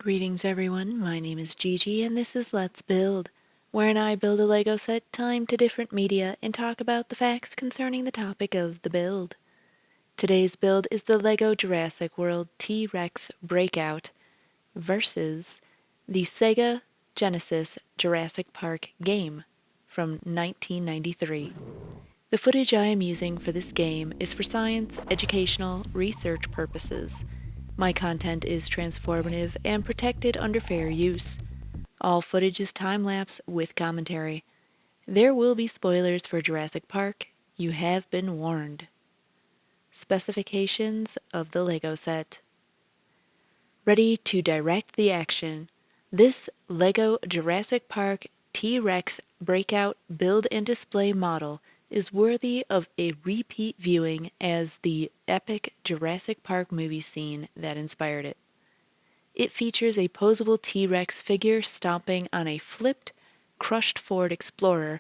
Greetings everyone, my name is Gigi and this is Let's Build, wherein I build a LEGO set timed to different media and talk about the facts concerning the topic of the build. Today's build is the LEGO Jurassic World T-Rex Breakout versus the SEGA Genesis Jurassic Park game from 1993. The footage I am using for this game is for science, educational, research purposes. My content is transformative and protected under fair use. All footage is time-lapse with commentary. There will be spoilers for Jurassic Park. You have been warned. Specifications of the LEGO set. Ready to direct the action, this LEGO Jurassic Park T-Rex Breakout build and display model is worthy of a repeat viewing as the epic Jurassic Park movie scene that inspired it. It features a poseable T-Rex figure stomping on a flipped, crushed Ford Explorer,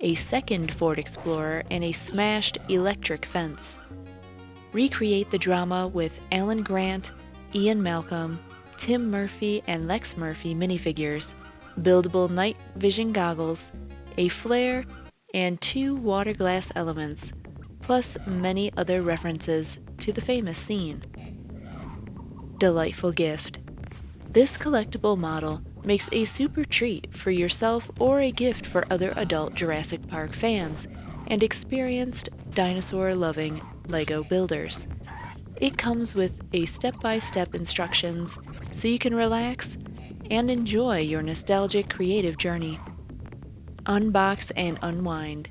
a second Ford Explorer, and a smashed electric fence. Recreate the drama with Alan Grant, Ian Malcolm, Tim Murphy and Lex Murphy minifigures, buildable night vision goggles, a flare, and 2 water glass elements, plus many other references to the famous scene. Delightful gift. This collectible model makes a super treat for yourself or a gift for other adult Jurassic Park fans and experienced dinosaur-loving LEGO builders. It comes with a step-by-step instructions so you can relax and enjoy your nostalgic creative journey. Unbox and unwind.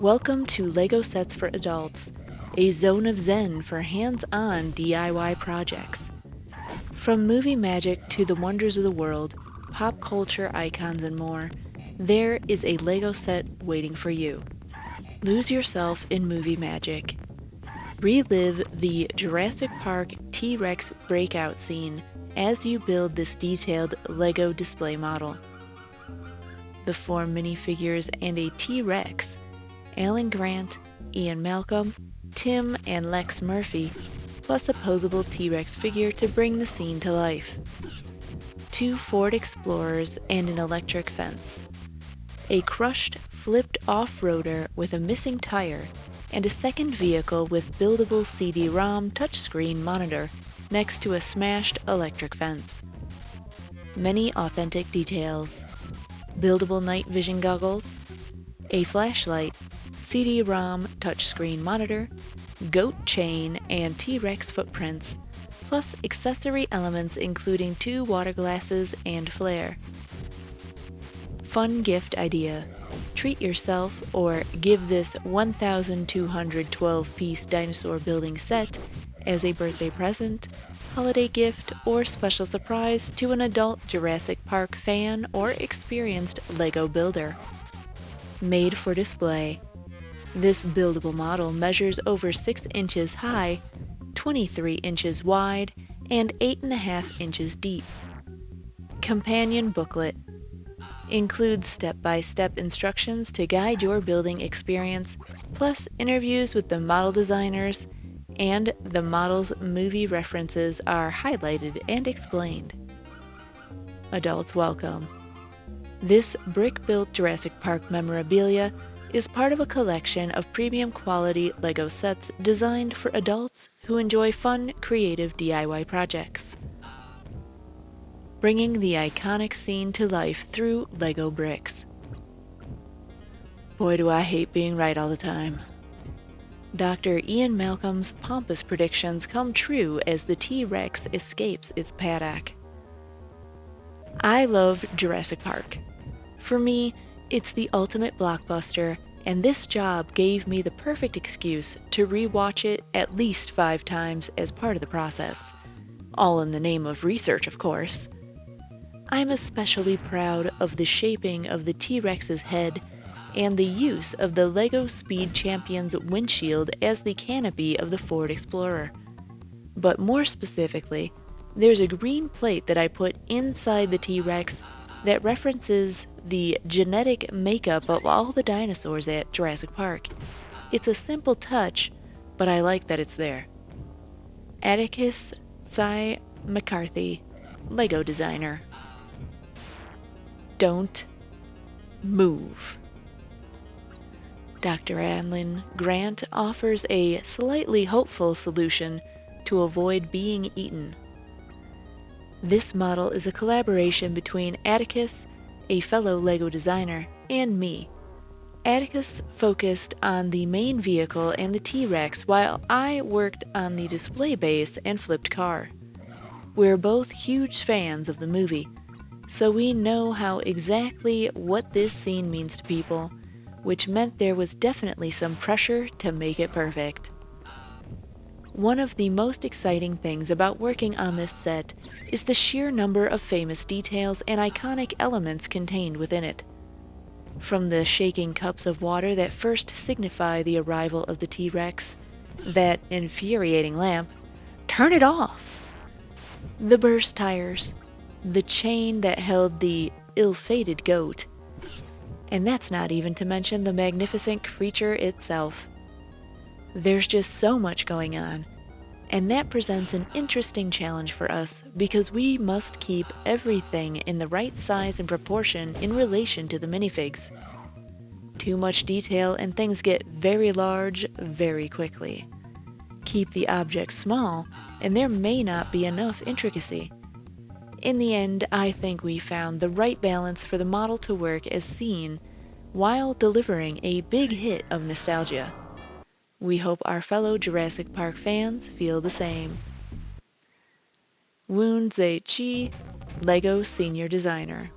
Welcome to LEGO Sets for Adults, a zone of zen for hands-on DIY projects. From movie magic to the wonders of the world, pop culture icons and more, there is a LEGO set waiting for you. Lose yourself in movie magic. Relive the Jurassic Park T-Rex breakout scene as you build this detailed LEGO display model. The 4 minifigures and a T-Rex, Alan Grant, Ian Malcolm, Tim and Lex Murphy, plus a poseable T-Rex figure to bring the scene to life. 2 Ford Explorers and an electric fence. A crushed, flipped off-roader with a missing tire, and a second vehicle with buildable CD-ROM touchscreen monitor next to a smashed electric fence. Many authentic details. Buildable night vision goggles, a flashlight, CD-ROM touchscreen monitor, goat chain and T-Rex footprints, plus accessory elements including 2 water glasses and flare. Fun gift idea. Treat yourself or give this 1,212-piece dinosaur building set as a birthday present, holiday gift, or special surprise to an adult Jurassic Park fan or experienced LEGO builder. Made for display. This buildable model measures over 6 inches high, 23 inches wide, and 8.5 inches deep. Companion booklet. Includes step-by-step instructions to guide your building experience, plus interviews with the model designers, and the model's movie references are highlighted and explained. Adults welcome. This brick-built Jurassic Park memorabilia is part of a collection of premium quality LEGO sets designed for adults who enjoy fun, creative DIY projects. Bringing the iconic scene to life through LEGO bricks. Boy, do I hate being right all the time. Dr. Ian Malcolm's pompous predictions come true as the T-Rex escapes its paddock. I love Jurassic Park. For me, it's the ultimate blockbuster, and this job gave me the perfect excuse to re-watch it at least 5 times as part of the process. All in the name of research, of course. I'm especially proud of the shaping of the T-Rex's head and the use of the LEGO Speed Champion's windshield as the canopy of the Ford Explorer. But more specifically, there's a green plate that I put inside the T-Rex that references the genetic makeup of all the dinosaurs at Jurassic Park. It's a simple touch, but I like that it's there. Atticus Cy McCarthy, LEGO designer. Don't move. Dr. Alan Grant offers a slightly hopeful solution to avoid being eaten. This model is a collaboration between Atticus, a fellow LEGO designer, and me. Atticus focused on the main vehicle and the T-Rex while I worked on the display base and flipped car. We're both huge fans of the movie, so we know how exactly what this scene means to people, which meant there was definitely some pressure to make it perfect. One of the most exciting things about working on this set is the sheer number of famous details and iconic elements contained within it. From the shaking cups of water that first signify the arrival of the T-Rex, that infuriating lamp, turn it off! The burst tires, the chain that held the ill-fated goat, and that's not even to mention the magnificent creature itself. There's just so much going on, and that presents an interesting challenge for us because we must keep everything in the right size and proportion in relation to the minifigs. Too much detail and things get very large very quickly. Keep the objects small, and there may not be enough intricacy. In the end, I think we found the right balance for the model to work as seen, while delivering a big hit of nostalgia. We hope our fellow Jurassic Park fans feel the same. Woon Zae-chi, LEGO Senior Designer.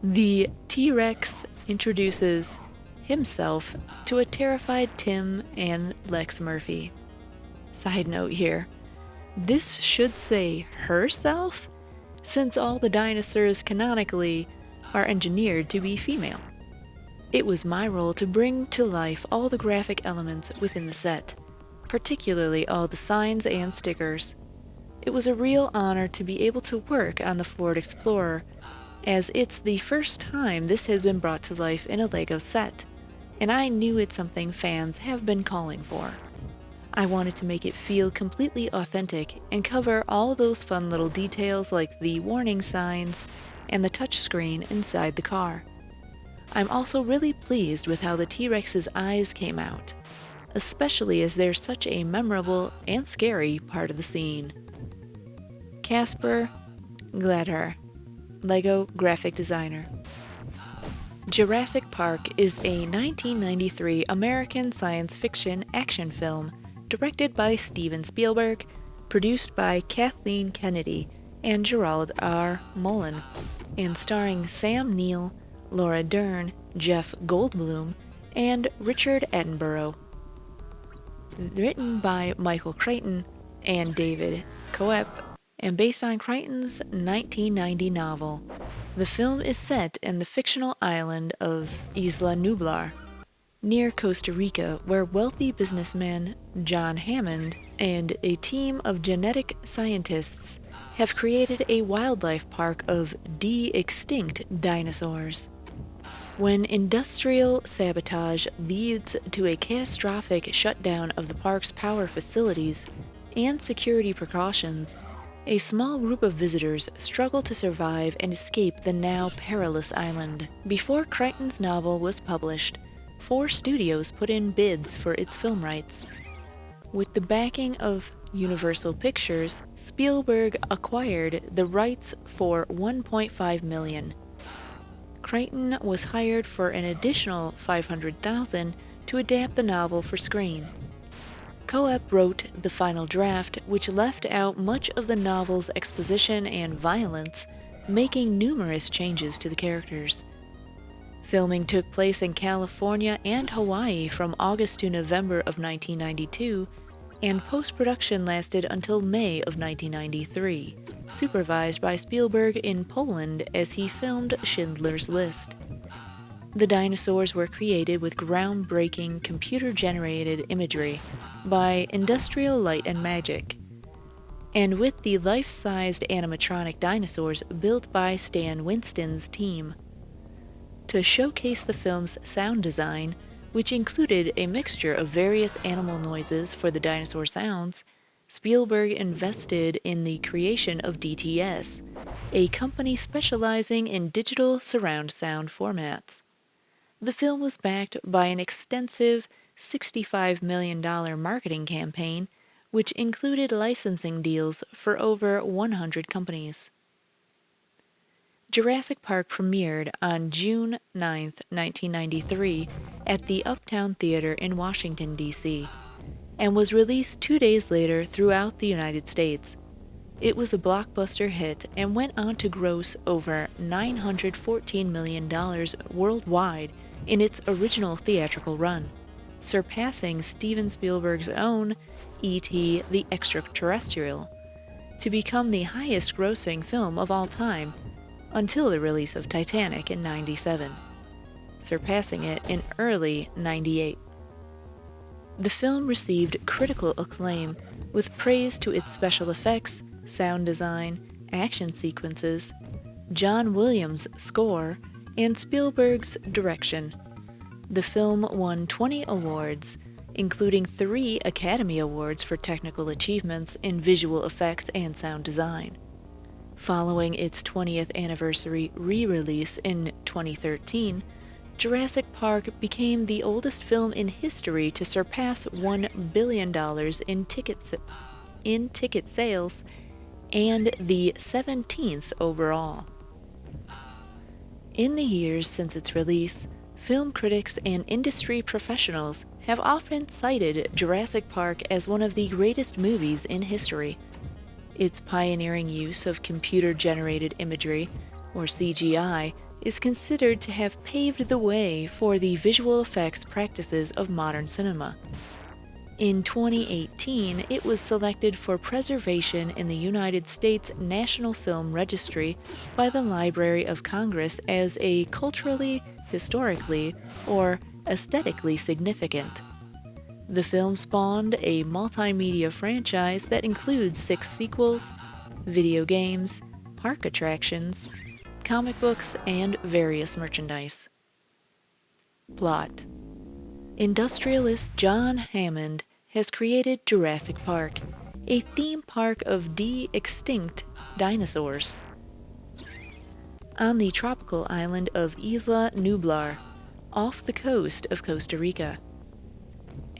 The T-Rex introduces himself to a terrified Tim and Lex Murphy. Side note here, this should say herself, since all the dinosaurs canonically are engineered to be female. It was my role to bring to life all the graphic elements within the set, particularly all the signs and stickers. It was a real honor to be able to work on the Ford Explorer, as it's the first time this has been brought to life in a LEGO set, and I knew it's something fans have been calling for. I wanted to make it feel completely authentic and cover all those fun little details like the warning signs and the touchscreen inside the car. I'm also really pleased with how the T-Rex's eyes came out, especially as they're such a memorable and scary part of the scene. Casper Gladher, LEGO graphic designer. Jurassic Park is a 1993 American science fiction action film directed by Steven Spielberg, produced by Kathleen Kennedy and Gerald R. Mullen, and starring Sam Neill, Laura Dern, Jeff Goldblum, and Richard Attenborough. Written by Michael Crichton and David Coep, and based on Crichton's 1990 novel. The film is set in the fictional island of Isla Nublar, near Costa Rica, where wealthy businessman John Hammond and a team of genetic scientists have created a wildlife park of de-extinct dinosaurs. When industrial sabotage leads to a catastrophic shutdown of the park's power facilities and security precautions, a small group of visitors struggle to survive and escape the now perilous island. Before Crichton's novel was published, 4 studios put in bids for its film rights. With the backing of Universal Pictures, Spielberg acquired the rights for $1.5 million. Crichton was hired for an additional $500,000 to adapt the novel for screen. Coep wrote the final draft, which left out much of the novel's exposition and violence, making numerous changes to the characters. Filming took place in California and Hawaii from August to November of 1992, and post-production lasted until May of 1993, supervised by Spielberg in Poland as he filmed Schindler's List. The dinosaurs were created with groundbreaking computer-generated imagery by Industrial Light and Magic, and with the life-sized animatronic dinosaurs built by Stan Winston's team. To showcase the film's sound design, which included a mixture of various animal noises for the dinosaur sounds, Spielberg invested in the creation of DTS, a company specializing in digital surround sound formats. The film was backed by an extensive $65 million marketing campaign, which included licensing deals for over 100 companies. Jurassic Park premiered on June 9, 1993, at the Uptown Theater in Washington, D.C., and was released 2 days later throughout the United States. It was a blockbuster hit and went on to gross over $914 million worldwide in its original theatrical run, surpassing Steven Spielberg's own E.T. the Extraterrestrial, to become the highest-grossing film of all time until the release of Titanic in '97, surpassing it in early '98. The film received critical acclaim with praise to its special effects, sound design, action sequences, John Williams' score, and Spielberg's direction. The film won 20 awards, including 3 Academy Awards for technical achievements in visual effects and sound design. Following its 20th anniversary re-release in 2013, Jurassic Park became the oldest film in history to surpass $1 billion in ticket sales and the 17th overall. In the years since its release, film critics and industry professionals have often cited Jurassic Park as one of the greatest movies in history. Its pioneering use of computer-generated imagery, or CGI, is considered to have paved the way for the visual effects practices of modern cinema. In 2018, it was selected for preservation in the United States National Film Registry by the Library of Congress as a culturally, historically, or aesthetically significant. The film spawned a multimedia franchise that includes 6 sequels, video games, park attractions, comic books, and various merchandise. Plot: industrialist John Hammond has created Jurassic Park, a theme park of de-extinct dinosaurs, on the tropical island of Isla Nublar, off the coast of Costa Rica.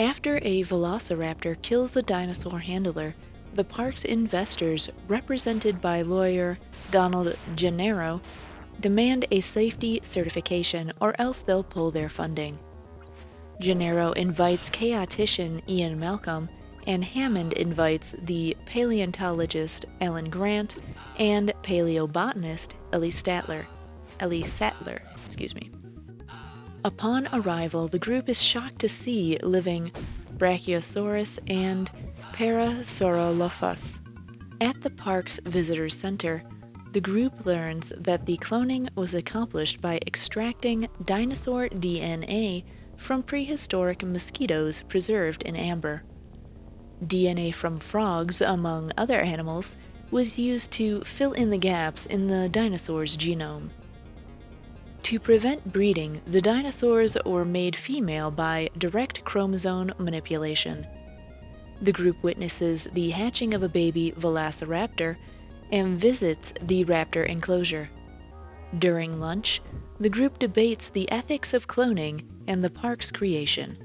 After a velociraptor kills a dinosaur handler, the park's investors, represented by lawyer Donald Gennaro, demand a safety certification or else they'll pull their funding. Gennaro invites chaotician Ian Malcolm, and Hammond invites the paleontologist Alan Grant and paleobotanist Ellie Sattler. Upon arrival, the group is shocked to see living Brachiosaurus and Parasaurolophus. At the park's visitors center, the group learns that the cloning was accomplished by extracting dinosaur DNA from prehistoric mosquitoes preserved in amber. DNA from frogs, among other animals, was used to fill in the gaps in the dinosaur's genome. To prevent breeding, the dinosaurs were made female by direct chromosome manipulation. The group witnesses the hatching of a baby velociraptor and visits the raptor enclosure. During lunch, the group debates the ethics of cloning and the park's creation.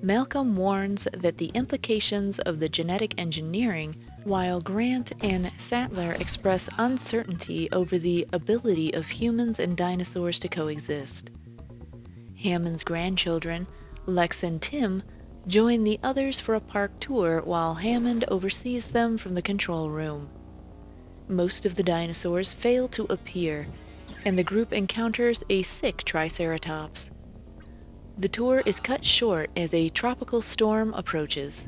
Malcolm warns that the implications of the genetic engineering, while Grant and Sattler express uncertainty over the ability of humans and dinosaurs to coexist. Hammond's grandchildren, Lex and Tim, join the others for a park tour while Hammond oversees them from the control room. Most of the dinosaurs fail to appear, and the group encounters a sick Triceratops. The tour is cut short as a tropical storm approaches.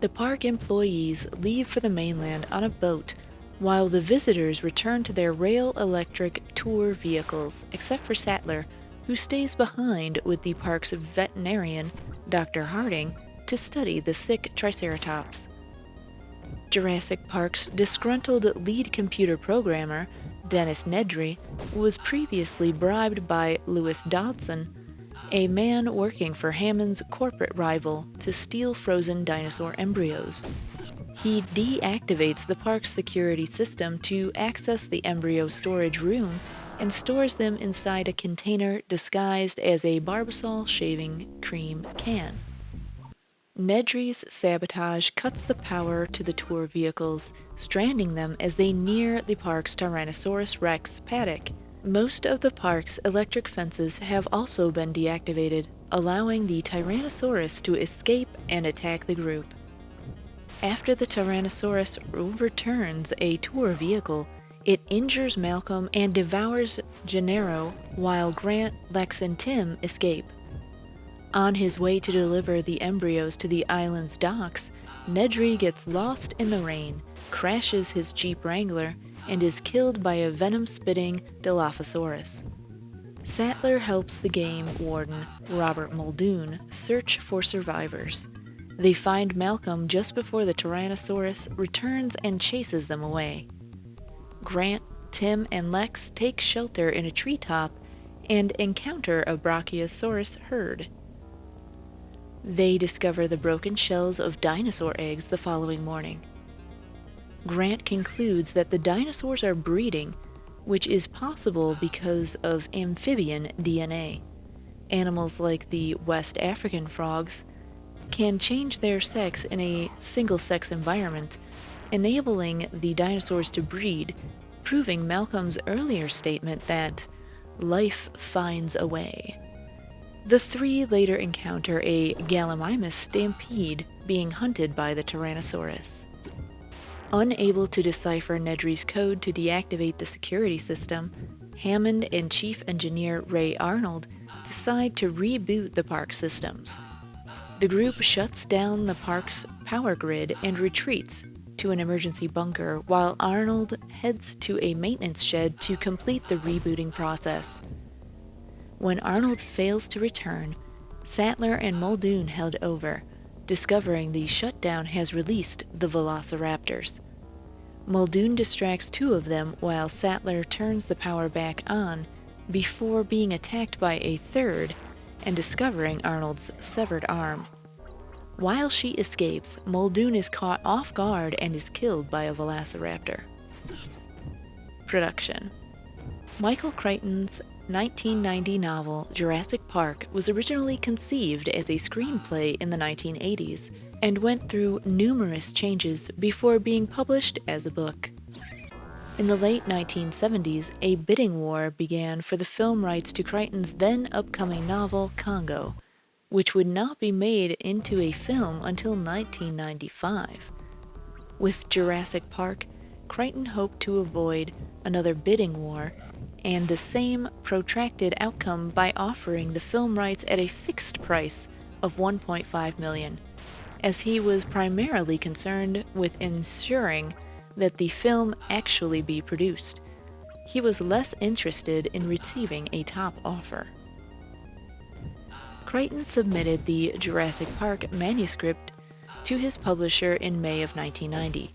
The park employees leave for the mainland on a boat, while the visitors return to their rail-electric tour vehicles, except for Sattler, who stays behind with the park's veterinarian, Dr. Harding, to study the sick Triceratops. Jurassic Park's disgruntled lead computer programmer, Dennis Nedry, was previously bribed by Lewis Dodson, a man working for Hammond's corporate rival to steal frozen dinosaur embryos. He deactivates the park's security system to access the embryo storage room and stores them inside a container disguised as a Barbasol shaving cream can. Nedry's sabotage cuts the power to the tour vehicles, stranding them as they near the park's Tyrannosaurus Rex paddock. Most of the park's electric fences have also been deactivated, allowing the Tyrannosaurus to escape and attack the group. After the Tyrannosaurus overturns a tour vehicle, it injures Malcolm and devours Gennaro while Grant, Lex, and Tim escape. On his way to deliver the embryos to the island's docks, Nedry gets lost in the rain, crashes his Jeep Wrangler, and is killed by a venom-spitting Dilophosaurus. Sattler helps the game warden, Robert Muldoon, search for survivors. They find Malcolm just before the Tyrannosaurus returns and chases them away. Grant, Tim, and Lex take shelter in a treetop and encounter a Brachiosaurus herd. They discover the broken shells of dinosaur eggs the following morning. Grant concludes that the dinosaurs are breeding, which is possible because of amphibian DNA. Animals like the West African frogs can change their sex in a single-sex environment, enabling the dinosaurs to breed, proving Malcolm's earlier statement that life finds a way. The three later encounter a Gallimimus stampede being hunted by the Tyrannosaurus. Unable to decipher Nedry's code to deactivate the security system, Hammond and Chief Engineer Ray Arnold decide to reboot the park systems. The group shuts down the park's power grid and retreats to an emergency bunker while Arnold heads to a maintenance shed to complete the rebooting process. When Arnold fails to return, Sattler and Muldoon head over, discovering the shutdown has released the velociraptors. Muldoon distracts two of them while Sattler turns the power back on before being attacked by a third and discovering Arnold's severed arm. While she escapes, Muldoon is caught off guard and is killed by a velociraptor. Production. Michael Crichton's 1990 novel Jurassic Park was originally conceived as a screenplay in the 1980s and went through numerous changes before being published as a book. In the late 1970s, a bidding war began for the film rights to Crichton's then upcoming novel Congo, which would not be made into a film until 1995. With Jurassic Park, Crichton hoped to avoid another bidding war and the same protracted outcome by offering the film rights at a fixed price of $1.5 million, as he was primarily concerned with ensuring that the film actually be produced. He was less interested in receiving a top offer. Crichton submitted the Jurassic Park manuscript to his publisher in May of 1990.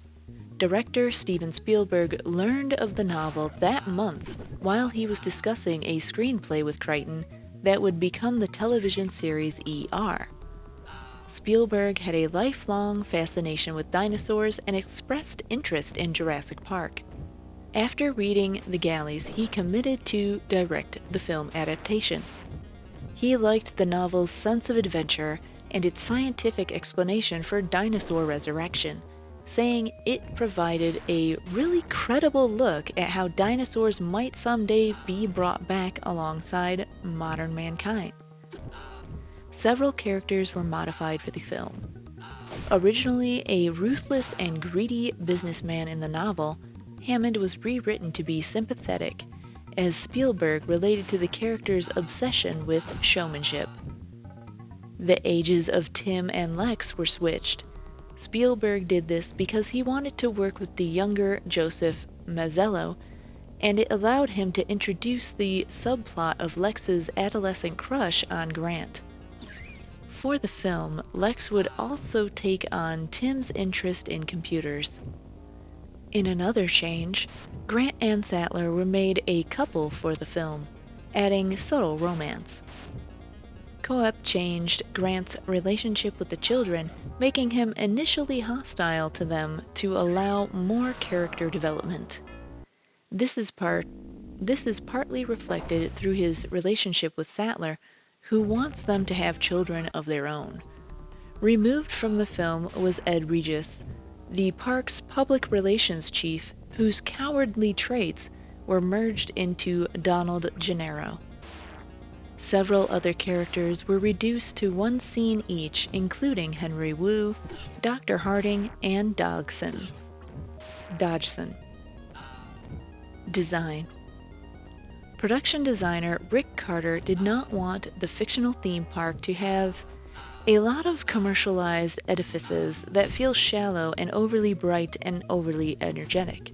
Director Steven Spielberg learned of the novel that month while he was discussing a screenplay with Crichton that would become the television series ER. Spielberg had a lifelong fascination with dinosaurs and expressed interest in Jurassic Park. After reading The Galleys, he committed to direct the film adaptation. He liked the novel's sense of adventure and its scientific explanation for dinosaur resurrection, saying it provided a really credible look at how dinosaurs might someday be brought back alongside modern mankind. Several characters were modified for the film. Originally a ruthless and greedy businessman in the novel, Hammond was rewritten to be sympathetic, as Spielberg related to the character's obsession with showmanship. The ages of Tim and Lex were switched. Spielberg did this because he wanted to work with the younger Joseph Mazzello, and it allowed him to introduce the subplot of Lex's adolescent crush on Grant. For the film, Lex would also take on Tim's interest in computers. In another change, Grant and Sattler were made a couple for the film, adding subtle romance. Co-op changed Grant's relationship with the children, making him initially hostile to them to allow more character development. This is partly reflected through his relationship with Sattler, who wants them to have children of their own. Removed from the film was Ed Regis, the park's public relations chief, whose cowardly traits were merged into Donald Gennaro. Several other characters were reduced to one scene each, including Henry Wu, Dr. Harding, and Dodgson. Design. Production designer Rick Carter did not want the fictional theme park to have a lot of commercialized edifices that feel shallow and overly bright and overly energetic.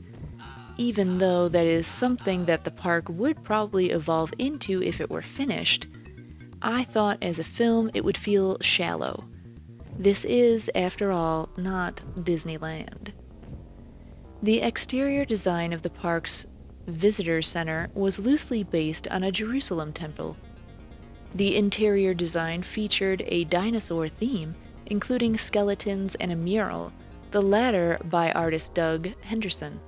Even though that is something that the park would probably evolve into if it were finished, I thought as a film it would feel shallow. This is, after all, not Disneyland. The exterior design of the park's visitor center was loosely based on a Jerusalem temple. The interior design featured a dinosaur theme, including skeletons and a mural, the latter by artist Doug Henderson.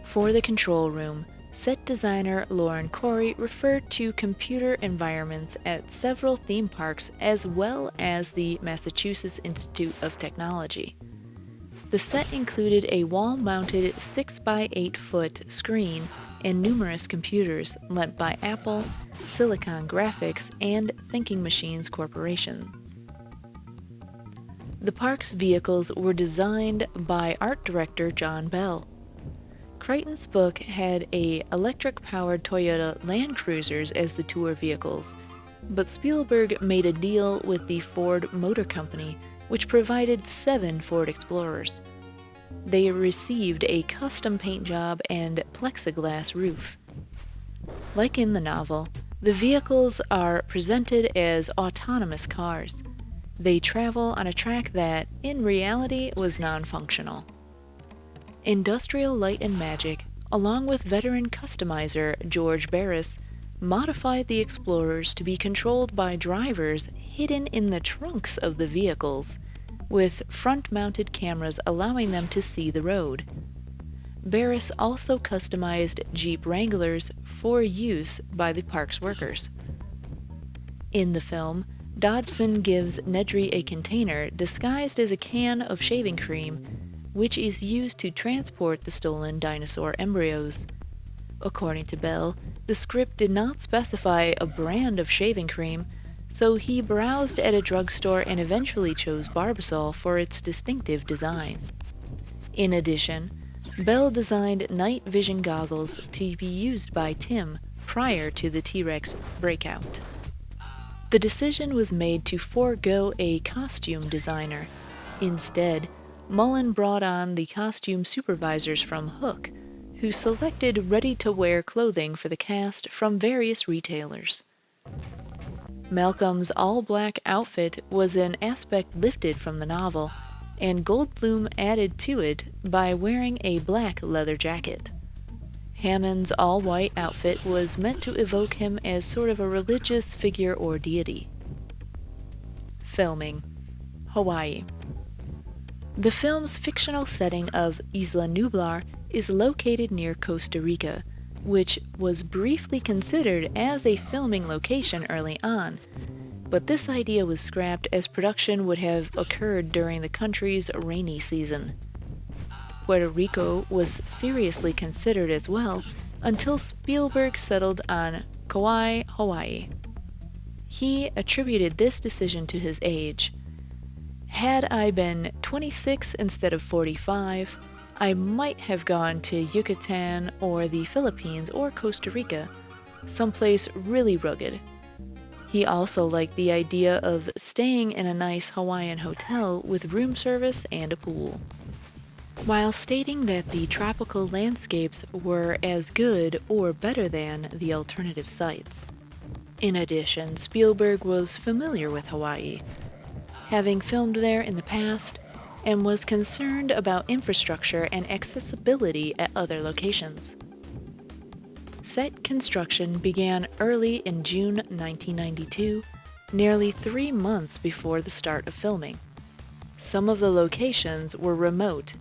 For the control room, set designer Lauren Corey referred to computer environments at several theme parks as well as the Massachusetts Institute of Technology. The set included a wall-mounted 6x8-foot screen and numerous computers lent by Apple, Silicon Graphics, and Thinking Machines Corporation. The park's vehicles were designed by art director John Bell. Crichton's book had electric-powered Toyota Land Cruisers as the tour vehicles, but Spielberg made a deal with the Ford Motor Company, which provided 7 Ford Explorers. They received a custom paint job and plexiglass roof. Like in the novel, the vehicles are presented as autonomous cars. They travel on a track that, in reality, was non-functional. Industrial Light and Magic, along with veteran customizer George Barris, modified the Explorers to be controlled by drivers hidden in the trunks of the vehicles, with front-mounted cameras allowing them to see the road. Barris also customized Jeep Wranglers for use by the park's workers. In the film, Dodgson gives Nedry a container disguised as a can of shaving cream, which is used to transport the stolen dinosaur embryos. According to Bell, the script did not specify a brand of shaving cream, so he browsed at a drugstore and eventually chose Barbasol for its distinctive design. In addition, Bell designed night vision goggles to be used by Tim prior to the T-Rex Breakout. The decision was made to forego a costume designer. Instead, Mullen brought on the costume supervisors from Hook, who selected ready-to-wear clothing for the cast from various retailers. Malcolm's all-black outfit was an aspect lifted from the novel, and Goldblum added to it by wearing a black leather jacket. Hammond's all-white outfit was meant to evoke him as sort of a religious figure or deity. Filming: Hawaii. The film's fictional setting of Isla Nublar is located near Costa Rica, which was briefly considered as a filming location early on, but this idea was scrapped as production would have occurred during the country's rainy season. Puerto Rico was seriously considered as well until Spielberg settled on Kauai, Hawaii. He attributed this decision to his age. Had I been 26 instead of 45, I might have gone to Yucatan or the Philippines or Costa Rica, someplace really rugged. He also liked the idea of staying in a nice Hawaiian hotel with room service and a pool, while stating that the tropical landscapes were as good or better than the alternative sites. In addition, Spielberg was familiar with Hawaii, having filmed there in the past, and was concerned about infrastructure and accessibility at other locations. Set construction began early in June 1992, nearly 3 months before the start of filming. Some of the locations were remote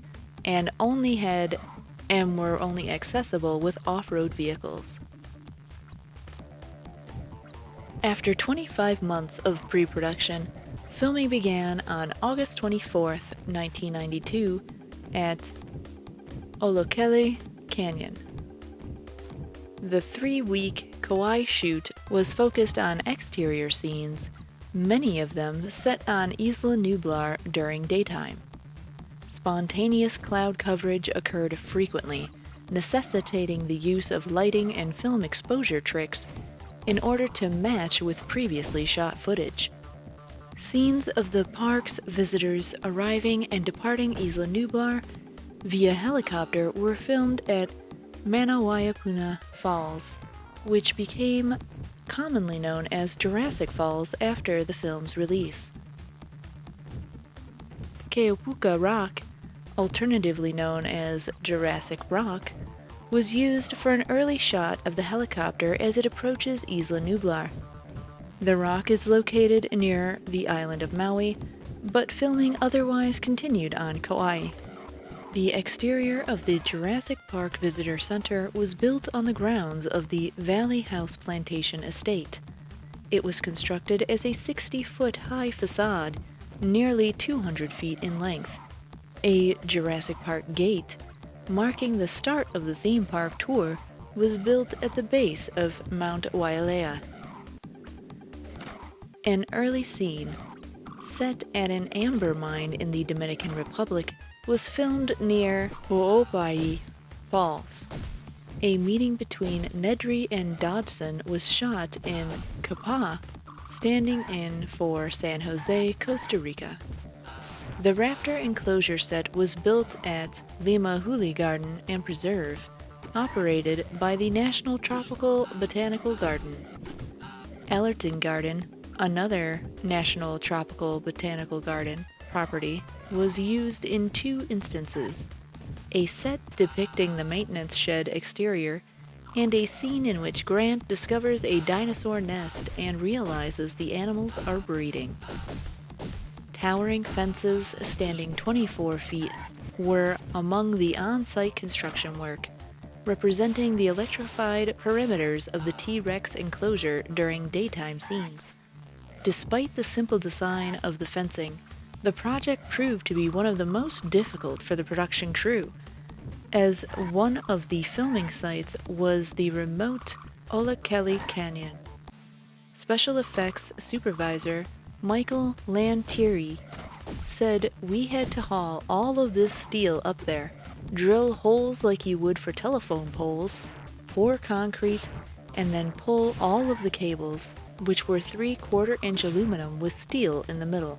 and were only accessible with off-road vehicles. After 25 months of pre-production, filming began on August 24, 1992 at Olokeli Canyon. The 3-week Kauai shoot was focused on exterior scenes, many of them set on Isla Nublar during daytime. Spontaneous cloud coverage occurred frequently, necessitating the use of lighting and film exposure tricks in order to match with previously shot footage. Scenes of the park's visitors arriving and departing Isla Nublar via helicopter were filmed at Manawaiapuna Falls, which became commonly known as Jurassic Falls after the film's release. Keopuka Rock, alternatively known as Jurassic Rock, was used for an early shot of the helicopter as it approaches Isla Nublar. The rock is located near the island of Maui, but filming otherwise continued on Kauai. The exterior of the Jurassic Park Visitor Center was built on the grounds of the Valley House Plantation Estate. It was constructed as a 60-foot high facade, nearly 200 feet in length. A Jurassic Park gate, marking the start of the theme park tour, was built at the base of Mount Wailea. An early scene, set at an amber mine in the Dominican Republic, was filmed near Ho'opai Falls. A meeting between Nedry and Dodson was shot in Kapa, standing in for San Jose, Costa Rica. The raptor enclosure set was built at Limahuli Garden and Preserve, operated by the National Tropical Botanical Garden. Allerton Garden, another National Tropical Botanical Garden property, was used in 2 instances: a set depicting the maintenance shed exterior, and a scene in which Grant discovers a dinosaur nest and realizes the animals are breeding. Towering fences standing 24 feet were among the on-site construction work, representing the electrified perimeters of the T-Rex enclosure during daytime scenes. Despite the simple design of the fencing, the project proved to be one of the most difficult for the production crew, as one of the filming sites was the remote Olokeli Canyon. Special effects supervisor Michael Lantieri said, "We had to haul all of this steel up there, drill holes like you would for telephone poles, pour concrete, and then pull all of the cables, which were 3/4-inch aluminum with steel in the middle."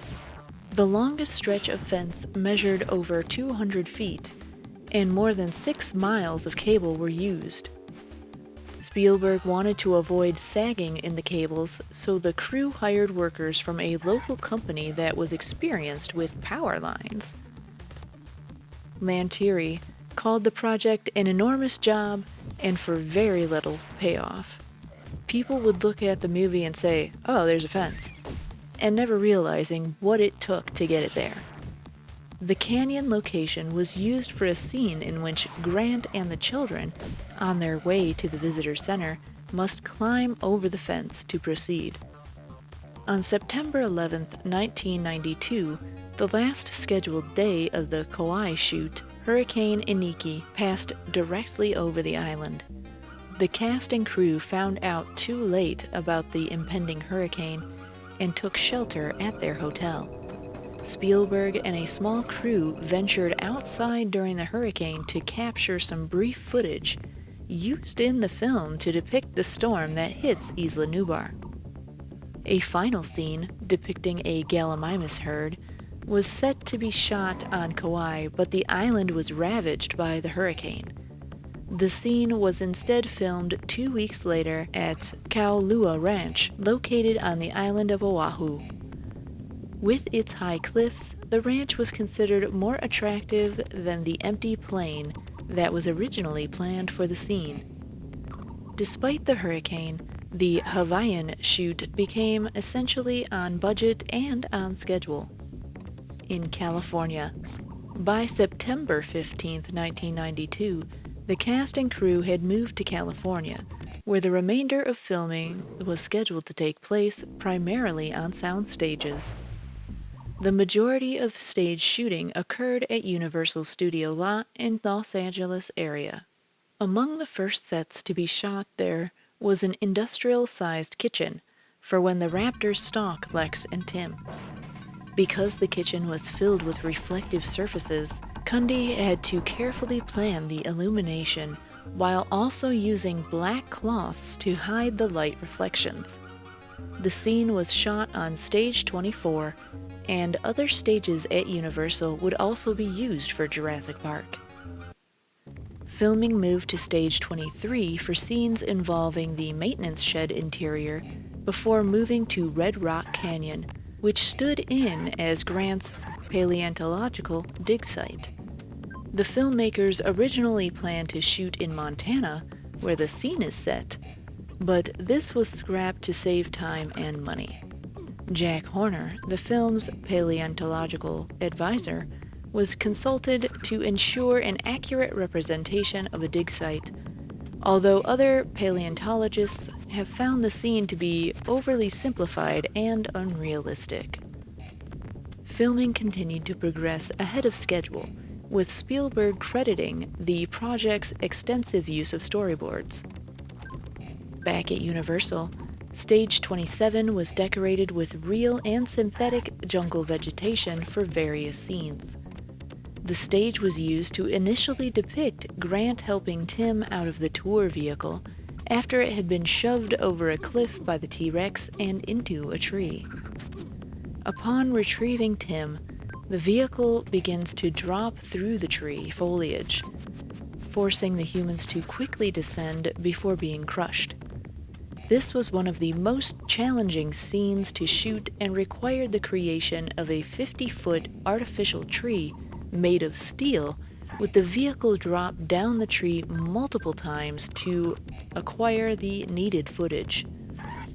The longest stretch of fence measured over 200 feet, and more than 6 miles of cable were used. Spielberg wanted to avoid sagging in the cables, so the crew hired workers from a local company that was experienced with power lines. Lantieri called the project an enormous job and for very little payoff. People would look at the movie and say, "Oh, there's a fence," and never realizing what it took to get it there. The canyon location was used for a scene in which Grant and the children, on their way to the visitor center, must climb over the fence to proceed. On September 11, 1992, the last scheduled day of the Kauai shoot, Hurricane Iniki passed directly over the island. The cast and crew found out too late about the impending hurricane and took shelter at their hotel. Spielberg and a small crew ventured outside during the hurricane to capture some brief footage used in the film to depict the storm that hits Isla Nublar. A final scene depicting a gallimimus herd was set to be shot on Kauai, but the island was ravaged by the hurricane. The scene was instead filmed 2 weeks later at Kaulua Ranch, located on the island of Oahu. With its high cliffs, the ranch was considered more attractive than the empty plain that was originally planned for the scene. Despite the hurricane, the Hawaiian shoot became essentially on budget and on schedule. In California, by September 15, 1992, the cast and crew had moved to California, where the remainder of filming was scheduled to take place primarily on sound stages. The majority of stage shooting occurred at Universal Studio Lot in Los Angeles area. Among the first sets to be shot there was an industrial-sized kitchen for when the raptors stalk Lex and Tim. Because the kitchen was filled with reflective surfaces, Cundy had to carefully plan the illumination while also using black cloths to hide the light reflections. The scene was shot on Stage 24, and other stages at Universal would also be used for Jurassic Park. Filming moved to Stage 23 for scenes involving the maintenance shed interior before moving to Red Rock Canyon, which stood in as Grant's paleontological dig site. The filmmakers originally planned to shoot in Montana, where the scene is set, but this was scrapped to save time and money. Jack Horner, the film's paleontological advisor, was consulted to ensure an accurate representation of a dig site, although other paleontologists have found the scene to be overly simplified and unrealistic. Filming continued to progress ahead of schedule, with Spielberg crediting the project's extensive use of storyboards. Back at Universal, Stage 27 was decorated with real and synthetic jungle vegetation for various scenes. The stage was used to initially depict Grant helping Tim out of the tour vehicle after it had been shoved over a cliff by the T-Rex and into a tree. Upon retrieving Tim, the vehicle begins to drop through the tree foliage, forcing the humans to quickly descend before being crushed. This was one of the most challenging scenes to shoot and required the creation of a 50-foot artificial tree made of steel, with the vehicle drop down the tree multiple times to acquire the needed footage.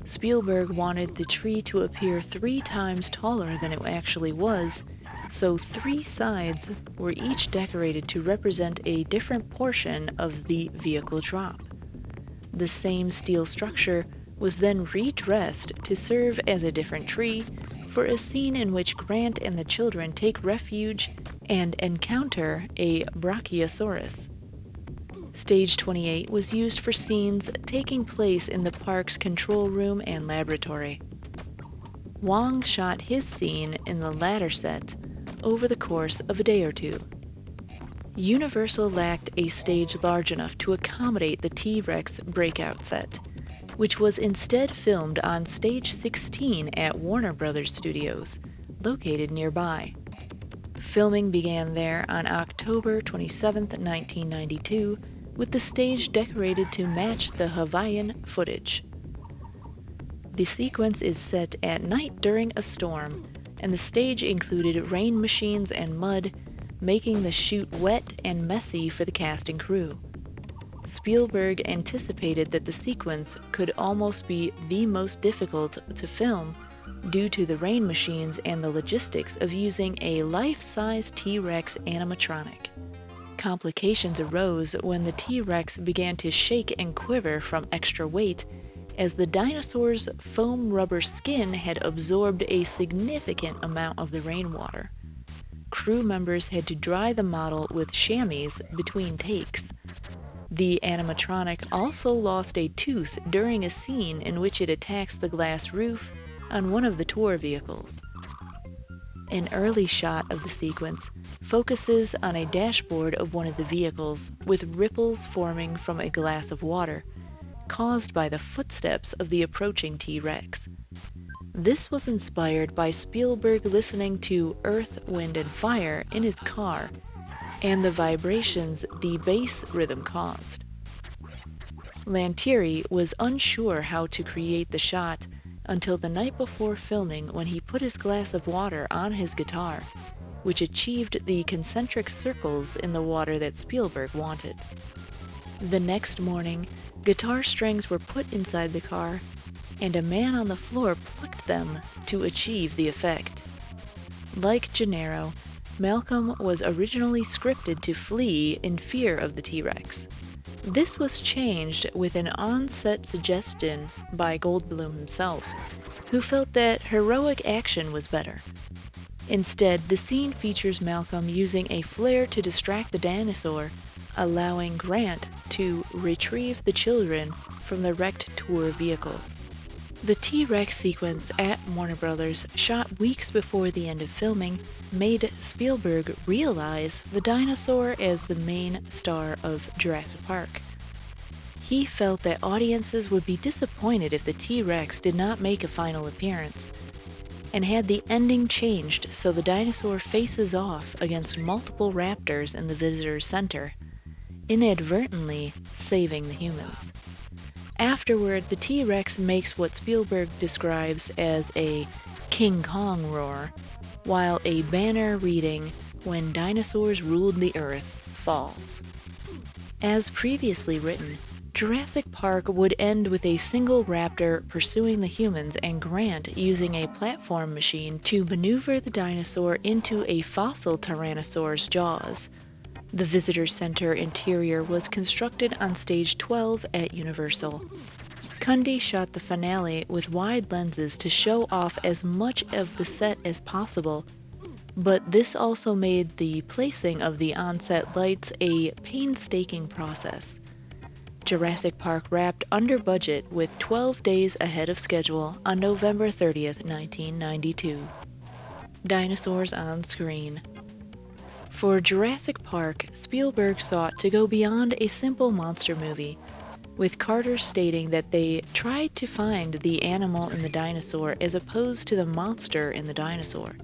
Spielberg wanted the tree to appear 3 times taller than it actually was, so 3 sides were each decorated to represent a different portion of the vehicle drop. The same steel structure was then redressed to serve as a different tree for a scene in which Grant and the children take refuge and encounter a Brachiosaurus. Stage 28 was used for scenes taking place in the park's control room and laboratory. Wong shot his scene in the latter set over the course of a day or two. Universal lacked a stage large enough to accommodate the T-Rex Breakout set, which was instead filmed on Stage 16 at Warner Brothers Studios, located nearby. Filming began there on October 27, 1992, with the stage decorated to match the Hawaiian footage. The sequence is set at night during a storm, and the stage included rain machines and mud, making the shoot wet and messy for the cast and crew. Spielberg anticipated that the sequence could almost be the most difficult to film due to the rain machines and the logistics of using a life-size T-Rex animatronic. Complications arose when the T-Rex began to shake and quiver from extra weight, as the dinosaur's foam rubber skin had absorbed a significant amount of the rainwater. Crew members had to dry the model with chamois between takes. The animatronic also lost a tooth during a scene in which it attacks the glass roof on one of the tour vehicles. An early shot of the sequence focuses on a dashboard of one of the vehicles with ripples forming from a glass of water, caused by the footsteps of the approaching T-Rex. This was inspired by Spielberg listening to Earth, Wind, and Fire in his car, and the vibrations the bass rhythm caused. Lantieri was unsure how to create the shot until the night before filming, when he put his glass of water on his guitar, which achieved the concentric circles in the water that Spielberg wanted. The next morning, guitar strings were put inside the car, and a man on the floor plucked them to achieve the effect. Like Gennaro, Malcolm was originally scripted to flee in fear of the T-Rex. This was changed with an on-set suggestion by Goldblum himself, who felt that heroic action was better. Instead, the scene features Malcolm using a flare to distract the dinosaur, allowing Grant to retrieve the children from the wrecked tour vehicle. The T-Rex sequence at Warner Brothers, shot weeks before the end of filming, made Spielberg realize the dinosaur as the main star of Jurassic Park. He felt that audiences would be disappointed if the T-Rex did not make a final appearance, and had the ending changed so the dinosaur faces off against multiple raptors in the visitor's center, inadvertently saving the humans. Afterward, the T-Rex makes what Spielberg describes as a King Kong roar, while a banner reading, "When dinosaurs ruled the earth," falls. As previously written, Jurassic Park would end with a single raptor pursuing the humans and Grant using a platform machine to maneuver the dinosaur into a fossil Tyrannosaur's jaws. The visitor center interior was constructed on stage 12 at Universal. Cundy shot the finale with wide lenses to show off as much of the set as possible, but this also made the placing of the on-set lights a painstaking process. Jurassic Park wrapped under budget with 12 days ahead of schedule on November 30th, 1992. Dinosaurs on screen. For Jurassic Park, Spielberg sought to go beyond a simple monster movie, with Carter stating that they tried to find the animal in the dinosaur as opposed to the monster in the dinosaur.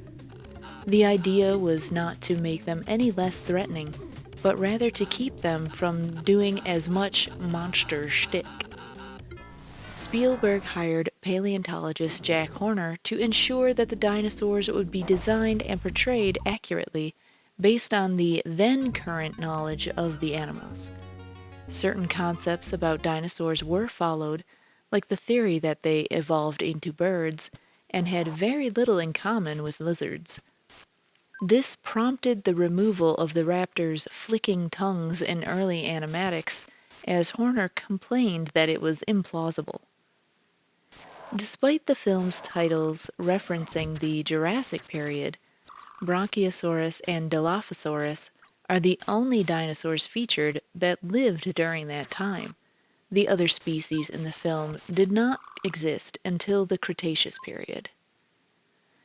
The idea was not to make them any less threatening, but rather to keep them from doing as much monster shtick. Spielberg hired paleontologist Jack Horner to ensure that the dinosaurs would be designed and portrayed accurately based on the then-current knowledge of the animals. Certain concepts about dinosaurs were followed, like the theory that they evolved into birds and had very little in common with lizards. This prompted the removal of the raptors' flicking tongues in early animatics, as Horner complained that it was implausible. Despite the film's titles referencing the Jurassic period, Bronchiosaurus and Dilophosaurus are the only dinosaurs featured that lived during that time. The other species in the film did not exist until the Cretaceous period.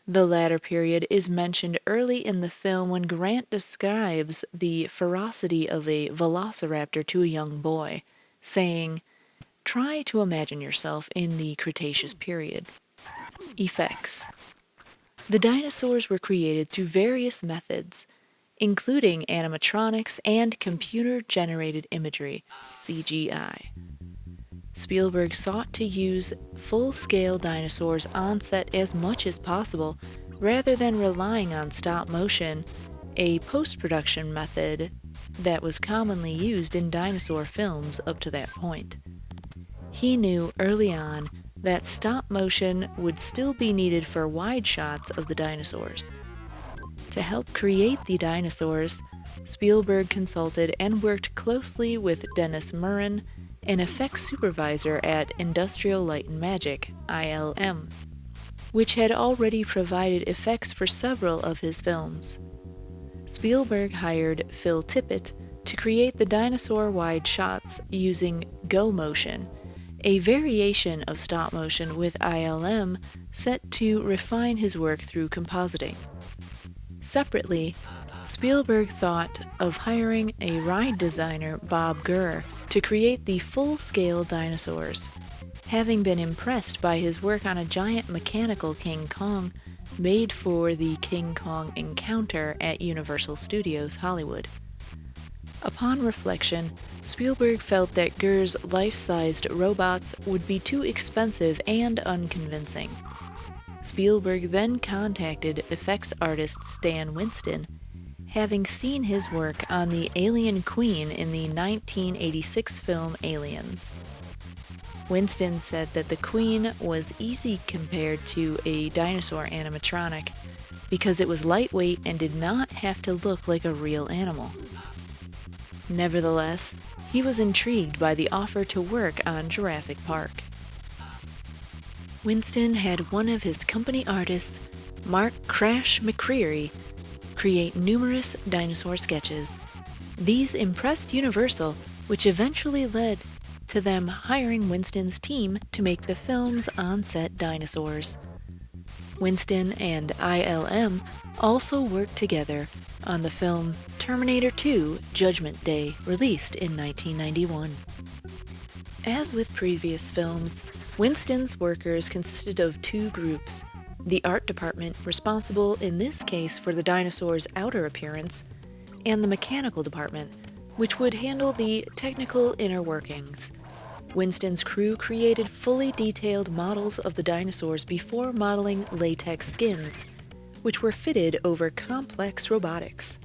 The latter period is mentioned early in the film when Grant describes the ferocity of a velociraptor to a young boy, saying, "Try to imagine yourself in the Cretaceous period." Effects. The dinosaurs were created through various methods, including animatronics and computer-generated imagery, CGI. Spielberg sought to use full-scale dinosaurs on set as much as possible, rather than relying on stop motion, a post-production method that was commonly used in dinosaur films up to that point. He knew early on that stop motion would still be needed for wide shots of the dinosaurs. To help create the dinosaurs, Spielberg consulted and worked closely with Dennis Muren, an effects supervisor at Industrial Light and Magic, ILM, which had already provided effects for several of his films. Spielberg hired Phil Tippett to create the dinosaur-wide shots using Go Motion, a variation of stop motion with ILM set to refine his work through compositing. Separately, Spielberg thought of hiring a ride designer, Bob Gurr, to create the full-scale dinosaurs, having been impressed by his work on a giant mechanical King Kong made for the King Kong Encounter at Universal Studios Hollywood. Upon reflection, Spielberg felt that Gurr's life-sized robots would be too expensive and unconvincing. Spielberg then contacted effects artist Stan Winston, having seen his work on the Alien Queen in the 1986 film Aliens. Winston said that the Queen was easy compared to a dinosaur animatronic because it was lightweight and did not have to look like a real animal. Nevertheless, he was intrigued by the offer to work on Jurassic Park. Winston had one of his company artists, Mark Crash McCreary, create numerous dinosaur sketches. These impressed Universal, which eventually led to them hiring Winston's team to make the film's on-set dinosaurs. Winston and ILM also worked together on the film Terminator 2: Judgment Day, released in 1991. As with previous films, Winston's workers consisted of two groups: the art department, responsible in this case for the dinosaur's outer appearance, and the mechanical department, which would handle the technical inner workings. Winston's crew created fully detailed models of the dinosaurs before modeling latex skins, which were fitted over complex robotics.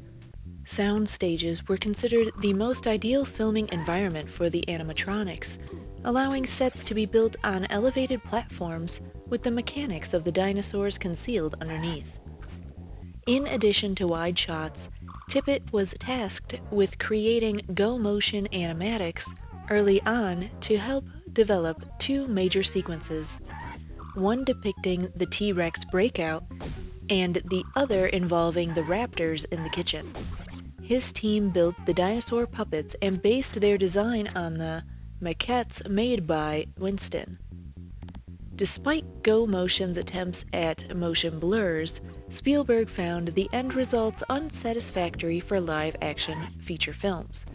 Sound stages were considered the most ideal filming environment for the animatronics, allowing sets to be built on elevated platforms with the mechanics of the dinosaurs concealed underneath. In addition to wide shots, Tippett was tasked with creating go-motion animatics early on to help develop two major sequences, one depicting the T-Rex Breakout and the other involving the raptors in the kitchen. His team built the dinosaur puppets and based their design on the maquettes made by Winston. Despite Go Motion's attempts at motion blurs, Spielberg found the end results unsatisfactory for live-action feature films.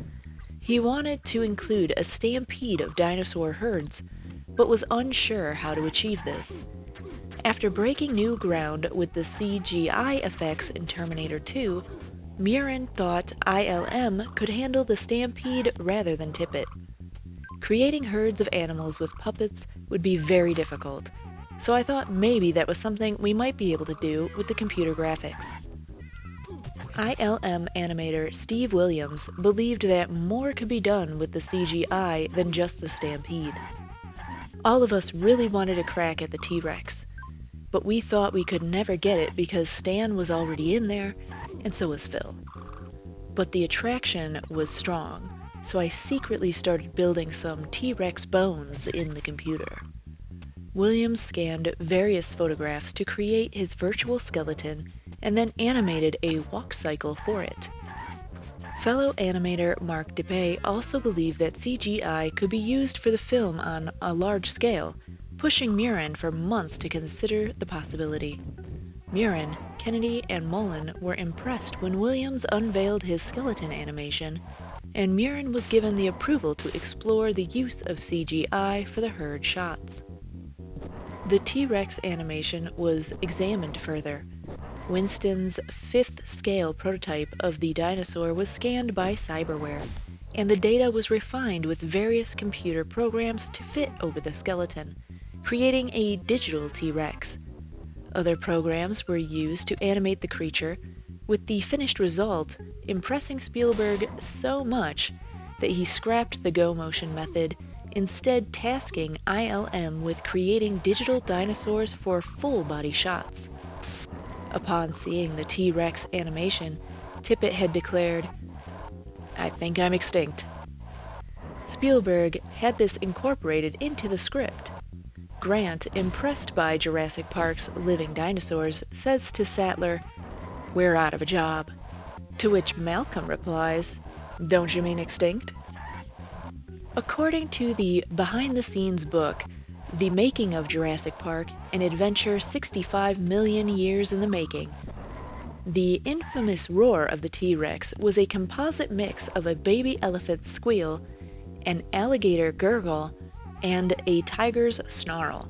He wanted to include a stampede of dinosaur herds, but was unsure how to achieve this. After breaking new ground with the CGI effects in Terminator 2, Murin thought ILM could handle the stampede rather than Tippett. Creating herds of animals with puppets would be very difficult, so I thought maybe that was something we might be able to do with the computer graphics. ILM animator Steve Williams believed that more could be done with the CGI than just the stampede. All of us really wanted a crack at the T-Rex, but we thought we could never get it because Stan was already in there, and so was Phil. But the attraction was strong, so I secretly started building some T-Rex bones in the computer. Williams scanned various photographs to create his virtual skeleton and then animated a walk cycle for it. Fellow animator Mark DePay also believed that CGI could be used for the film on a large scale, pushing Murin for months to consider the possibility. Murin, Kennedy, and Mullen were impressed when Williams unveiled his skeleton animation, and Murin was given the approval to explore the use of CGI for the herd shots. The T-Rex animation was examined further. Winston's 5th scale prototype of the dinosaur was scanned by cyberware, and the data was refined with various computer programs to fit over the skeleton, creating a digital T-Rex. Other programs were used to animate the creature, with the finished result impressing Spielberg so much that he scrapped the go-motion method, instead tasking ILM with creating digital dinosaurs for full-body shots. Upon seeing the T-Rex animation, Tippett had declared, "I think I'm extinct." Spielberg had this incorporated into the script. Grant, impressed by Jurassic Park's living dinosaurs, says to Sattler, "We're out of a job." To which Malcolm replies, "Don't you mean extinct?" According to the behind-the-scenes book, The Making of Jurassic Park, an adventure 65 million years in the making, the infamous roar of the T-Rex was a composite mix of a baby elephant's squeal, an alligator gurgle, and a tiger's snarl.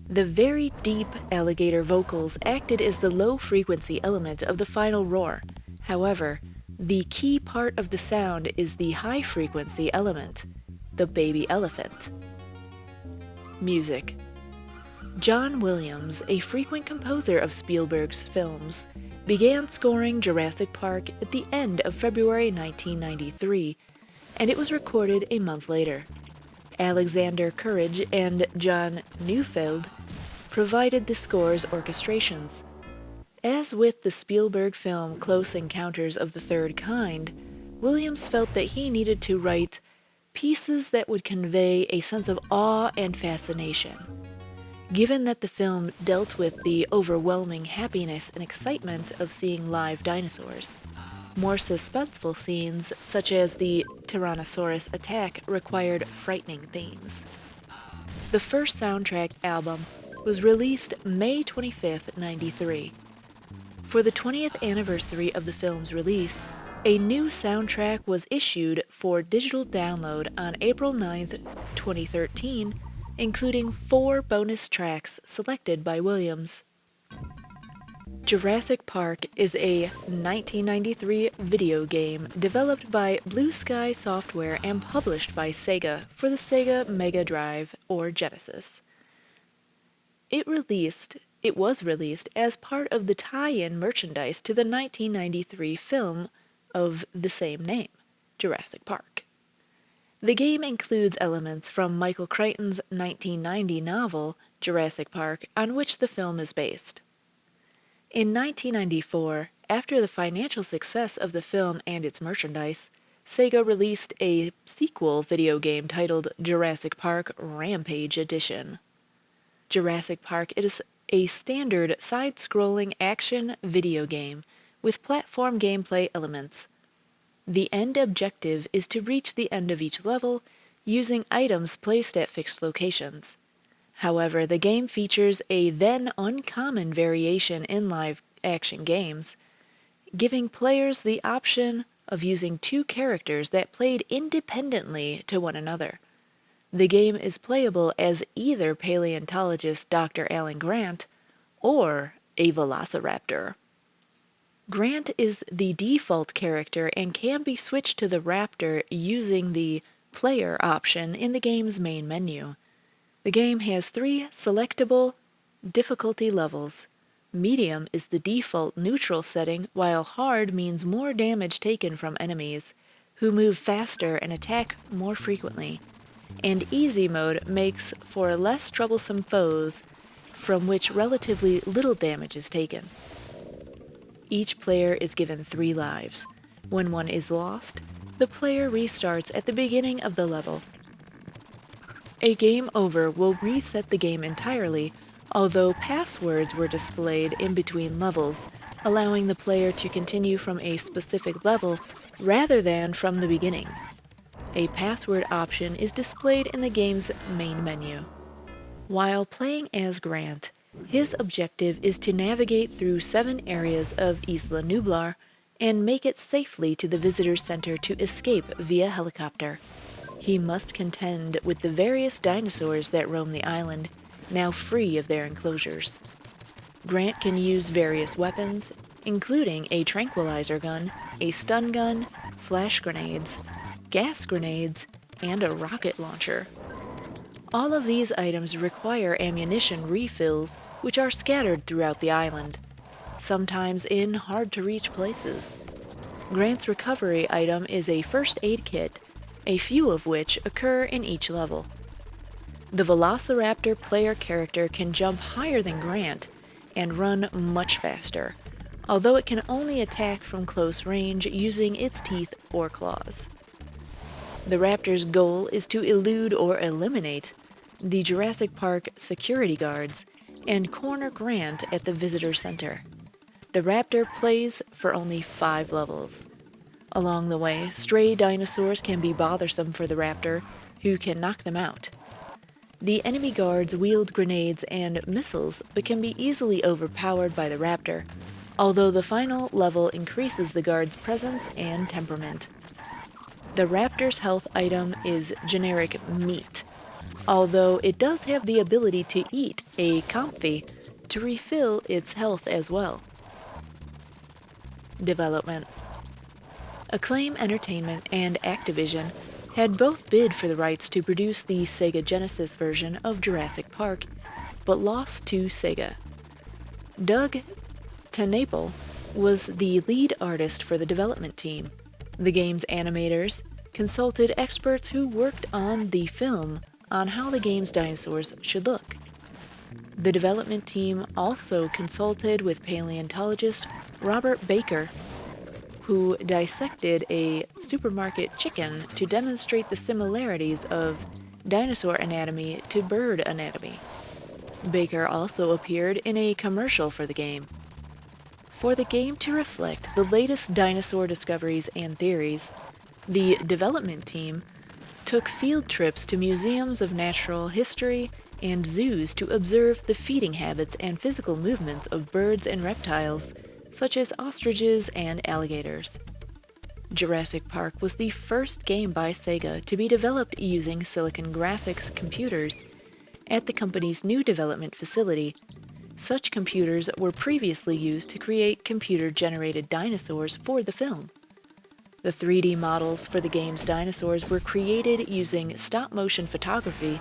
The very deep alligator vocals acted as the low-frequency element of the final roar. However, the key part of the sound is the high-frequency element, the baby elephant. Music. John Williams, a frequent composer of Spielberg's films, began scoring Jurassic Park at the end of February 1993, and it was recorded a month later. Alexander Courage and John Neufeld provided the score's orchestrations. As with the Spielberg film Close Encounters of the Third Kind, Williams felt that he needed to write pieces that would convey a sense of awe and fascination. Given that the film dealt with the overwhelming happiness and excitement of seeing live dinosaurs, more suspenseful scenes, such as the Tyrannosaurus attack, required frightening themes. The first soundtrack album was released May 25, 1993. For the 20th anniversary of the film's release, a new soundtrack was issued for digital download on April 9, 2013, including 4 bonus tracks selected by Williams. Jurassic Park is a 1993 video game developed by Blue Sky Software and published by SEGA for the Sega Mega Drive or Genesis. It was released as part of the tie-in merchandise to the 1993 film of the same name, Jurassic Park. The game includes elements from Michael Crichton's 1990 novel, Jurassic Park, on which the film is based. In 1994, after the financial success of the film and its merchandise, SEGA released a sequel video game titled Jurassic Park Rampage Edition. Jurassic Park is a standard side-scrolling action video game with platform gameplay elements. The end objective is to reach the end of each level using items placed at fixed locations. However, the game features a then uncommon variation in live action games, giving players the option of using 2 characters that played independently to one another. The game is playable as either paleontologist Dr. Alan Grant or a velociraptor. Grant is the default character and can be switched to the raptor using the player option in the game's main menu. The game has 3 selectable difficulty levels. Medium is the default neutral setting, while hard means more damage taken from enemies, who move faster and attack more frequently. And easy mode makes for less troublesome foes, from which relatively little damage is taken. Each player is given 3 lives. When one is lost, the player restarts at the beginning of the level. A game over will reset the game entirely, although passwords were displayed in between levels, allowing the player to continue from a specific level rather than from the beginning. A password option is displayed in the game's main menu. While playing as Grant, his objective is to navigate through 7 areas of Isla Nublar and make it safely to the visitor center to escape via helicopter. He must contend with the various dinosaurs that roam the island, now free of their enclosures. Grant can use various weapons, including a tranquilizer gun, a stun gun, flash grenades, gas grenades, and a rocket launcher. All of these items require ammunition refills, which are scattered throughout the island, sometimes in hard-to-reach places. Grant's recovery item is a first aid kit, a few of which occur in each level. The Velociraptor player character can jump higher than Grant and run much faster, although it can only attack from close range using its teeth or claws. The raptor's goal is to elude or eliminate the Jurassic Park security guards and corner Grant at the visitor center. The raptor plays for only 5 levels. Along the way, stray dinosaurs can be bothersome for the raptor, who can knock them out. The enemy guards wield grenades and missiles, but can be easily overpowered by the raptor, although the final level increases the guard's presence and temperament. The raptor's health item is generic meat, although it does have the ability to eat a comfy to refill its health as well. Development. Acclaim Entertainment and Activision had both bid for the rights to produce the Sega Genesis version of Jurassic Park, but lost to Sega. Doug TenNapel was the lead artist for the development team. The game's animators, consulted experts who worked on the film on how the game's dinosaurs should look. The development team also consulted with paleontologist Robert Baker, who dissected a supermarket chicken to demonstrate the similarities of dinosaur anatomy to bird anatomy. Baker also appeared in a commercial for the game. For the game to reflect the latest dinosaur discoveries and theories, the development team took field trips to museums of natural history and zoos to observe the feeding habits and physical movements of birds and reptiles, such as ostriches and alligators. Jurassic Park was the first game by SEGA to be developed using Silicon Graphics computers at the company's new development facility. Such computers were previously used to create computer-generated dinosaurs for the film. The 3D models for the game's dinosaurs were created using stop-motion photography,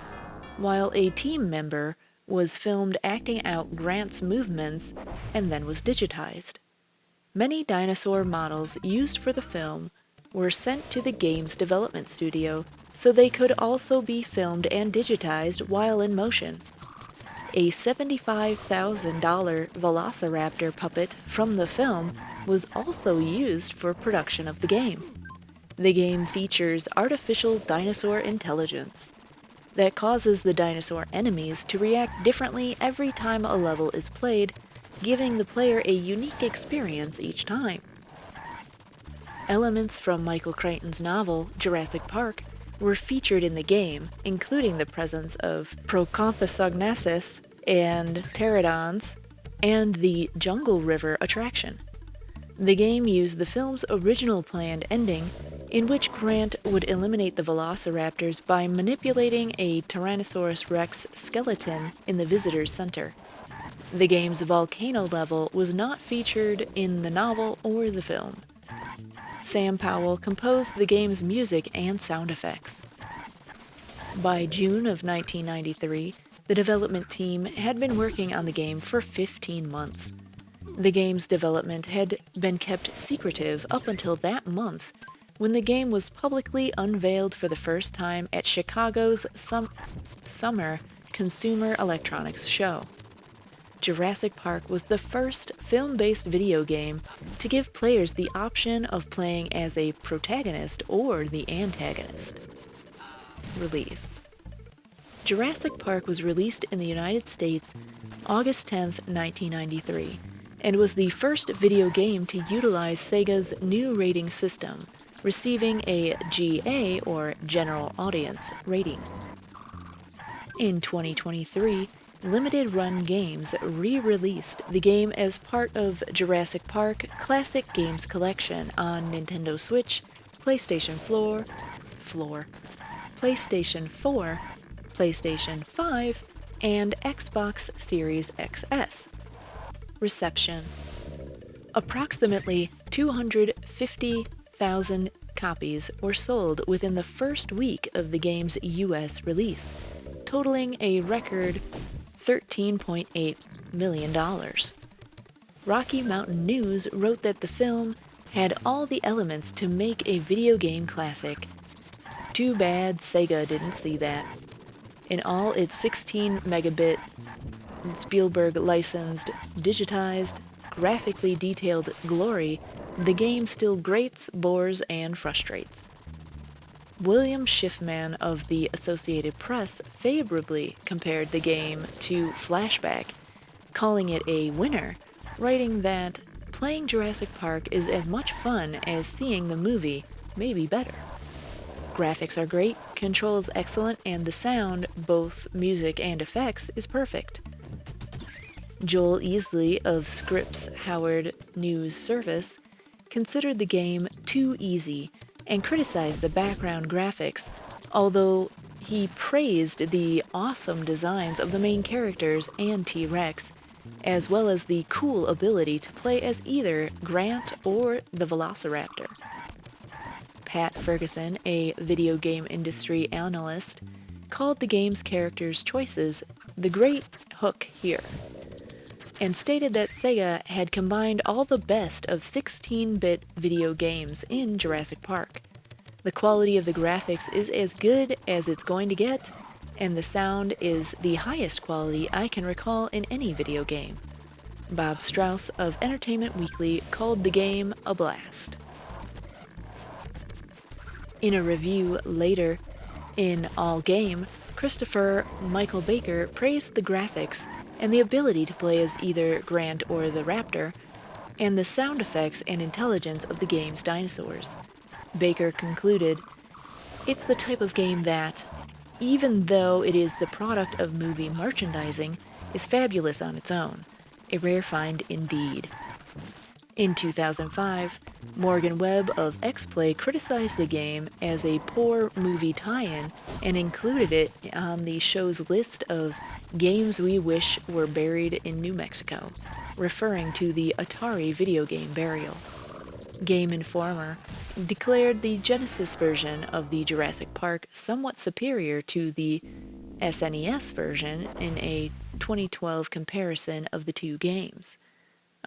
while a team member was filmed acting out Grant's movements and then was digitized. Many dinosaur models used for the film were sent to the game's development studio so they could also be filmed and digitized while in motion. A $75,000 Velociraptor puppet from the film was also used for production of the game. The game features artificial dinosaur intelligence that causes the dinosaur enemies to react differently every time a level is played, giving the player a unique experience each time. Elements from Michael Crichton's novel, Jurassic Park, were featured in the game, including the presence of Proconthosognathus and pterodons, and the Jungle River attraction. The game used the film's original planned ending, in which Grant would eliminate the velociraptors by manipulating a Tyrannosaurus Rex skeleton in the visitor's center. The game's volcano level was not featured in the novel or the film. Sam Powell composed the game's music and sound effects. By June of 1993, the development team had been working on the game for 15 months. The game's development had been kept secretive up until that month, when the game was publicly unveiled for the first time at Chicago's Summer Consumer Electronics Show. Jurassic Park was the first film-based video game to give players the option of playing as a protagonist or the antagonist. Release. Jurassic Park was released in the United States August 10, 1993, and was the first video game to utilize Sega's new rating system, receiving a GA, or General Audience, rating. In 2023, Limited Run Games re-released the game as part of Jurassic Park Classic Games Collection on Nintendo Switch, PlayStation 4, PlayStation 4, PlayStation 5, and Xbox Series XS. Reception. Approximately 250,000 copies were sold within the first week of the game's US release, totaling a record $13.8 million. Rocky Mountain News wrote that the film had all the elements to make a video game classic. Too bad Sega didn't see that. In all its 16 megabit, Spielberg licensed, digitized, graphically detailed glory, the game still grates, bores, and frustrates. William Schiffman of the Associated Press favorably compared the game to Flashback, calling it a winner, writing that playing Jurassic Park is as much fun as seeing the movie, maybe better. Graphics are great, controls excellent, and the sound, both music and effects, is perfect. Joel Easley of Scripps Howard News Service considered the game too easy and criticized the background graphics, although he praised the awesome designs of the main characters and T-Rex, as well as the cool ability to play as either Grant or the Velociraptor. Pat Ferguson, a video game industry analyst, called the game's characters' choices the great hook here, and stated that Sega had combined all the best of 16-bit video games in Jurassic Park. The quality of the graphics is as good as it's going to get, and the sound is the highest quality I can recall in any video game. Bob Strauss of Entertainment Weekly called the game a blast. In a review later, in All Game, Christopher Michael Baker praised the graphics and the ability to play as either Grant or the Raptor, and the sound effects and intelligence of the game's dinosaurs. Baker concluded, "It's the type of game that, even though it is the product of movie merchandising, is fabulous on its own. A rare find indeed." In 2005, Morgan Webb of X-Play criticized the game as a poor movie tie-in and included it on the show's list of games we wish were buried in New Mexico, referring to the Atari video game burial. Game Informer declared the Genesis version of the Jurassic Park somewhat superior to the SNES version in a 2012 comparison of the two games.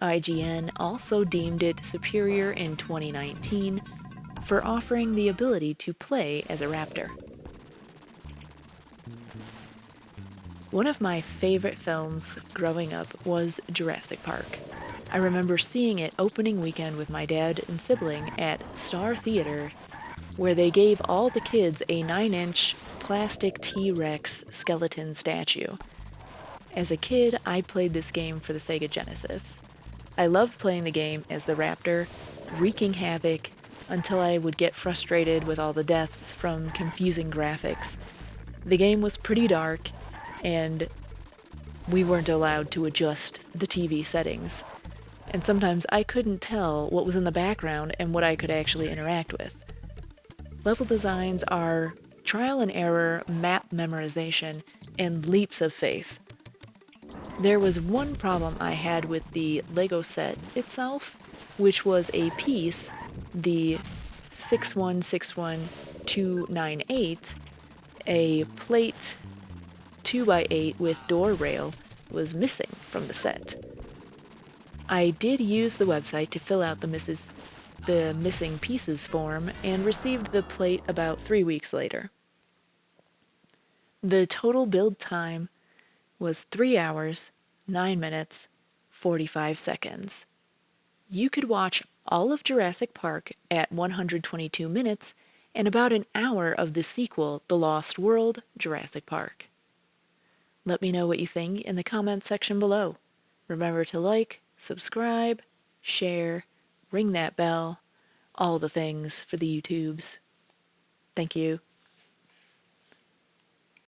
IGN also deemed it superior in 2019 for offering the ability to play as a raptor. One of my favorite films growing up was Jurassic Park. I remember seeing it opening weekend with my dad and sibling at Star Theater, where they gave all the kids a 9-inch plastic T-Rex skeleton statue. As a kid, I played this game for the SEGA Genesis. I loved playing the game as the raptor, wreaking havoc until I would get frustrated with all the deaths from confusing graphics. The game was pretty dark, and we weren't allowed to adjust the TV settings. And sometimes I couldn't tell what was in the background and what I could actually interact with. Level designs are trial and error, map memorization, and leaps of faith. There was one problem I had with the LEGO set itself, which was a piece, the 6161298, a plate 2x8 with door rail, was missing from the set. I did use the website to fill out the missing pieces form and received the plate about 3 weeks later. The total build time was 3 hours, 9 minutes, 45 seconds. You could watch all of Jurassic Park at 122 minutes and about an hour of the sequel, The Lost World, Jurassic Park. Let me know what you think in the comments section below. Remember to like, subscribe, share, ring that bell, all the things for the YouTubes. Thank you.